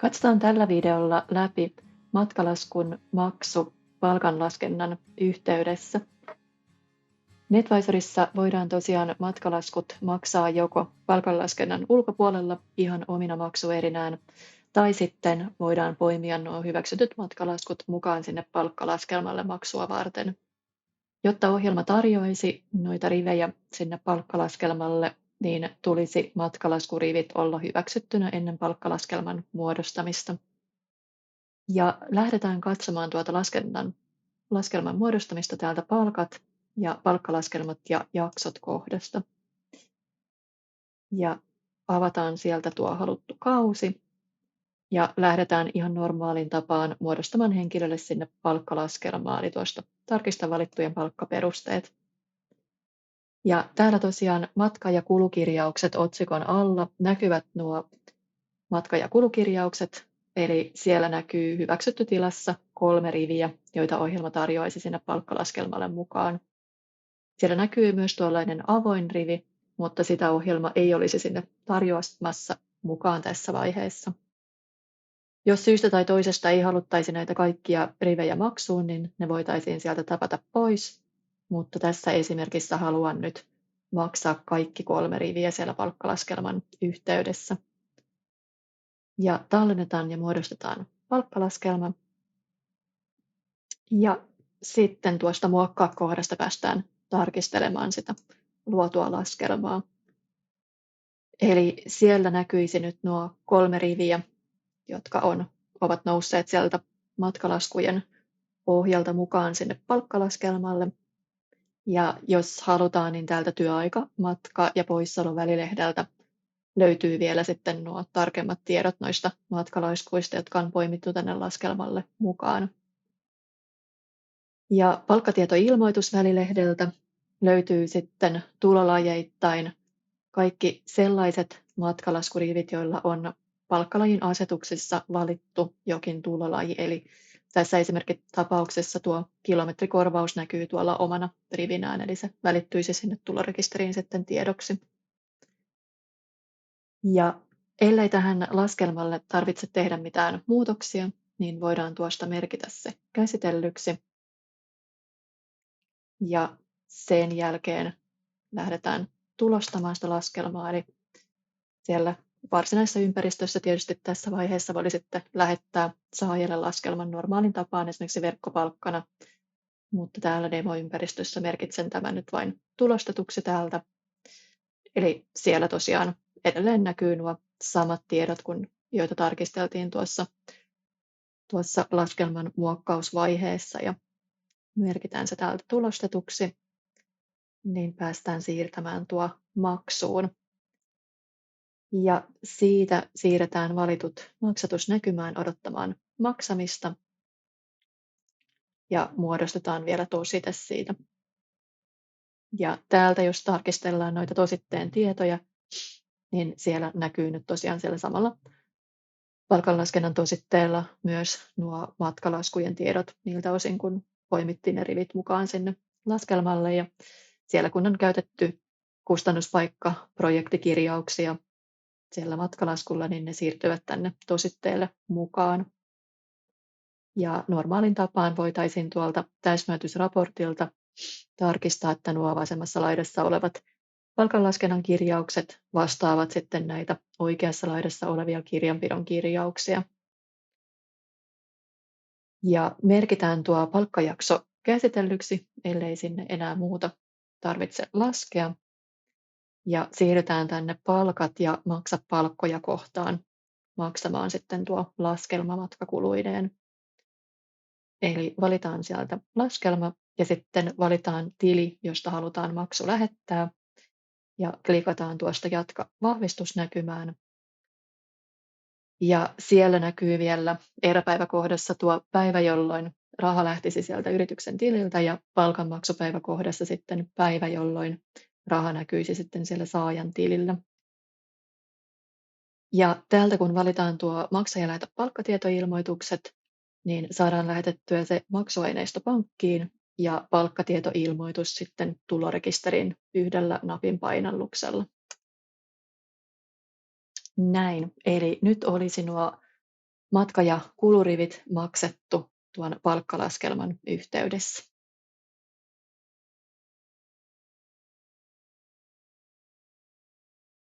Katsotaan tällä videolla läpi matkalaskun maksu palkanlaskennan yhteydessä. NetVisorissa voidaan tosiaan matkalaskut maksaa joko palkanlaskennan ulkopuolella ihan omina maksuerinään, tai sitten voidaan poimia nuo hyväksytyt matkalaskut mukaan sinne palkkalaskelmalle maksua varten. Jotta ohjelma tarjoaisi noita rivejä sinne palkkalaskelmalle, niin tulisi matkalaskurivit olla hyväksyttynä ennen palkkalaskelman muodostamista. Ja lähdetään katsomaan tuota laskelman muodostamista täältä palkat ja palkkalaskelmat ja jaksot kohdasta. Ja avataan sieltä tuo haluttu kausi ja lähdetään ihan normaalin tapaan muodostamaan henkilölle sinne palkkalaskelmaa, eli tuosta tarkista valittujen palkkaperusteet. Ja täällä tosiaan matka- ja kulukirjaukset otsikon alla näkyvät nuo matka- ja kulukirjaukset, eli siellä näkyy hyväksytty tilassa 3 riviä, joita ohjelma tarjoaisi sinne palkkalaskelmalle mukaan. Siellä näkyy myös tuollainen avoin rivi, mutta sitä ohjelma ei olisi sinne tarjoamassa mukaan tässä vaiheessa. Jos syystä tai toisesta ei haluttaisi näitä kaikkia rivejä maksuun, niin ne voitaisiin sieltä tapata pois, mutta tässä esimerkissä haluan nyt maksaa kaikki 3 riviä siellä palkkalaskelman yhteydessä. Ja tallennetaan ja muodostetaan palkkalaskelma. Ja sitten tuosta muokkaa kohdasta päästään tarkistelemaan sitä luotua laskelmaa. Eli siellä näkyisi nyt nuo 3 riviä, jotka ovat nousseet sieltä matkalaskujen pohjalta mukaan sinne palkkalaskelmalle. Ja jos halutaan, niin täältä työaika, matka- ja poissaolon-välilehdeltä löytyy vielä sitten nuo tarkemmat tiedot noista matkalaskuista, jotka on poimittu tänne laskelmalle mukaan. Ja palkkatietoilmoitusvälilehdeltä löytyy sitten tulolajeittain kaikki sellaiset matkalaskuriivit, joilla on palkkalajin asetuksissa valittu jokin tulolaji. Eli tässä esimerkkitapauksessa tuo kilometrikorvaus näkyy tuolla omana rivinään, eli se välittyisi sinne tulorekisteriin sitten tiedoksi. Ja ellei tähän laskelmalle tarvitse tehdä mitään muutoksia, niin voidaan tuosta merkitä se käsitellyksi. Ja sen jälkeen lähdetään tulostamaan sitä laskelmaa, eli siellä varsinaisessa ympäristössä tietysti tässä vaiheessa voi sitten lähettää saajalle laskelman normaalin tapaan, esimerkiksi verkkopalkkana, mutta täällä demo-ympäristössä merkitsen tämän nyt vain tulostetuksi täältä. Eli siellä tosiaan edelleen näkyy nuo samat tiedot, kuin joita tarkisteltiin tuossa laskelman muokkausvaiheessa, ja merkitään se täältä tulostetuksi, niin päästään siirtämään tuo maksuun. Ja siitä siirretään valitut maksatusnäkymään odottamaan maksamista ja muodostetaan vielä tosite siitä. Ja täältä, jos tarkistellaan noita tositteen tietoja, niin siellä näkyy nyt tosiaan siellä samalla palkanlaskennan tositteella myös nuo matkalaskujen tiedot niiltä osin, kun poimittiin ne rivit mukaan sinne laskelmalle. Ja siellä kun on käytetty kustannuspaikka-projektikirjauksia siellä matkalaskulla, niin ne siirtyvät tänne tositteelle mukaan. Ja normaalin tapaan voitaisiin tuolta täysimääräisraportilta tarkistaa, että nuo vasemmassa laidassa olevat palkanlaskennan kirjaukset vastaavat sitten näitä oikeassa laidassa olevia kirjanpidon kirjauksia. Ja merkitään tuo palkkajakso käsitellyksi, ellei sinne enää muuta tarvitse laskea. Ja siirrytään tänne palkat ja maksa palkkoja kohtaan maksamaan sitten tuo laskelma matkakuluineen. Eli valitaan sieltä laskelma ja sitten valitaan tili, josta halutaan maksu lähettää. Ja klikataan tuosta jatka vahvistusnäkymään. Ja siellä näkyy vielä eräpäiväkohdassa tuo päivä, jolloin raha lähtisi sieltä yrityksen tililtä, ja palkanmaksupäiväkohdassa sitten päivä, jolloin raha näkyisi sitten siellä saajan tilillä. Ja täältä kun valitaan tuo maksaja lähetä palkkatietoilmoitukset, niin saadaan lähetettyä se maksuaineisto pankkiin ja palkkatietoilmoitus sitten tulorekisteriin yhdellä napin painalluksella. Näin, eli nyt olisi nuo matka- ja kulurivit maksettu tuon palkkalaskelman yhteydessä.